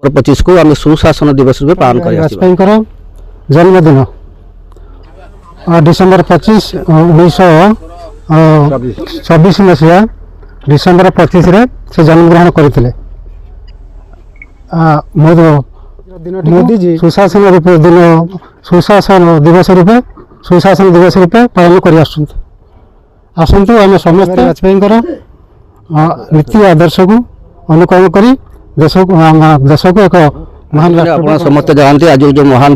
25 को आम सुशासन दिवस रूप पालन कर वाजपेयी जन्मदिन डिसेम्बर 25 1924 मसीहा डिसेम्बर 25 से जन्म ग्रहण करते मोदी जी सुशासन रूप दिन सुशासन दिवस रूपे पालन कर आसतु आम समस्त वाजपेयी नीति आदर्श को अनुकरण कर देश को एक महान आप समस्त जानते आज जो महान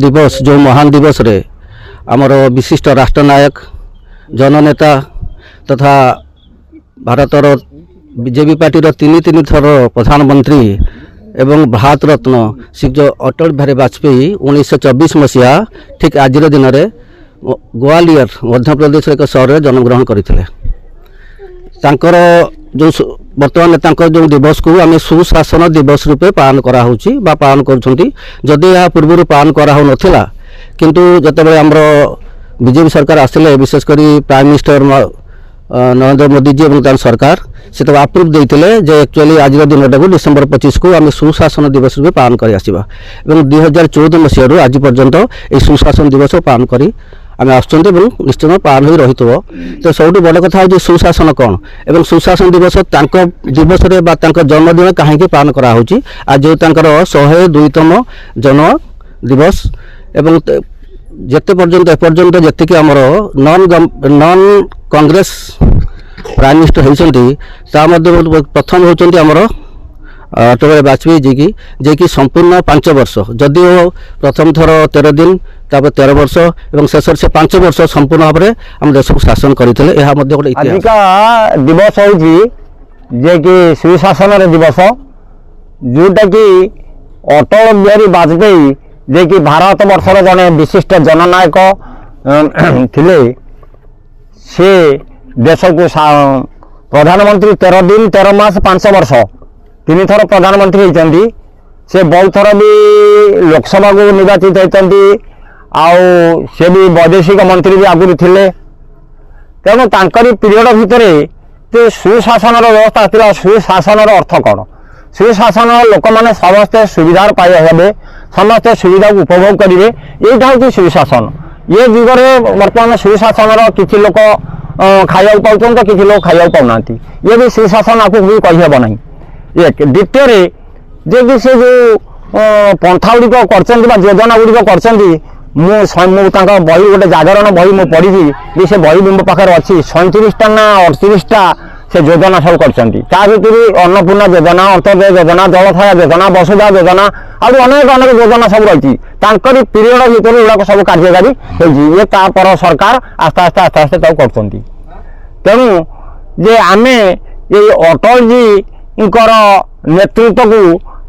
दिवस रे आमर विशिष्ट राष्ट्रनायक जननेता तथा भारतर बीजेपी पार्टी तीन थर प्रधानमंत्री एवं भारत रत्न श्री अटल बिहारी वाजपेयी 1924 मसीहा ठीक आज दिन में ग्वालियर मध्य प्रदेश एक सहर में जन्मग्रहण करते जो बर्तमान जो दिवस को आम सुशासन दिवस रूपे पालन कराऊँच पालन करुँच पूर्व पालन कराऊ नाला किंतु जितेबाला आमर बीजेपी सरकार आसिले विशेषकर प्राइम मिनिस्टर नरेंद्र मोदी जी और सरकार से तो अप्रूव देते एक्चुअली आज दिन को डिसेम्बर 25 को आम सुशासन दिवस रूपे पालन कर 2014 मसीह आज पर्यंत ये सुशासन दिवस पालन करी आम निश्चित पालन हो रही तो सब बड़ कथा हूँ सुशासन कौन एवं सुशासन दिवस दिवस जन्मदिन कहीं पालन कराऊँच आज जो 102तम जन्म दिवस एवं जिते पर्यंत एपर्यंत जी आमर नॉन कांग्रेस प्राइम मिनिस्टर होती प्रथम होती आमर अटल बिहारी वाजपेयी जी की जे संपूर्ण 5 वर्ष जदिव प्रथम थर 13 दिन 13 वर्ष और शेष से 5 वर्ष संपूर्ण भाव में आम देश को शासन करते दिवस हो सुशासन दिवस जोटा कि अटल बिहारी वाजपेयी जे कि भारत वर्षर जड़े विशिष्ट जननायक थिले से देश को प्रधानमंत्री 13 दिन 13 मास 5 वर्ष 3 थर प्रधानमंत्री होती से बहुत थर भी लोकसभा को निर्वाचित होती से भी वैदेशिक मंत्री भी आगुरी थे तेणु तांकरी पीरियड भितर जो सुशासन व्यवस्था था सुशासन अर्थ कौन सुशासन लोक मैंने समस्ते सुविधार पाए समस्ते सुविधा को उपभोग करेंगे यहाँ हूँ सुशासन ये जुगे बर्तमान सुशासन किसी लोक खाया पाँच तो किसी लोग खाया पाऊना ये भी सुशासन आपको भी कहीहब ना एक द्वितीय जे कि से जो पंथा गुड़िक कर योजना गुड़िक कर बही गोटे जागरण बही मुझे पढ़ी से बही भी मो पाखे अच्छी 37टा ना 38टा से योजना सब कर अन्नपूर्णा योजना अंत्योदय योजना जलछाया योजना वसुधा योजना और अनेक अनेक योजना सब रही पीरियड भितर गुड़ाक सब कार्यकारी ये तापर सरकार आस्ते आस्ते आस्ते आस्ते तक कर तेणु जे आम ये अटल जी नेतृत्व को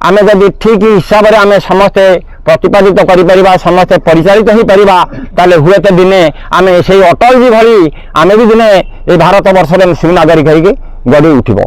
आम जदि ठीक हिसाब से आम समस्ते प्रतिपादित कर समस्ते परिचालित हो पारे हुए तो दिने आम से अटल जी भली आम भी दिने ये भारत वर्ष में सुनागरिक गढ़ी उठब।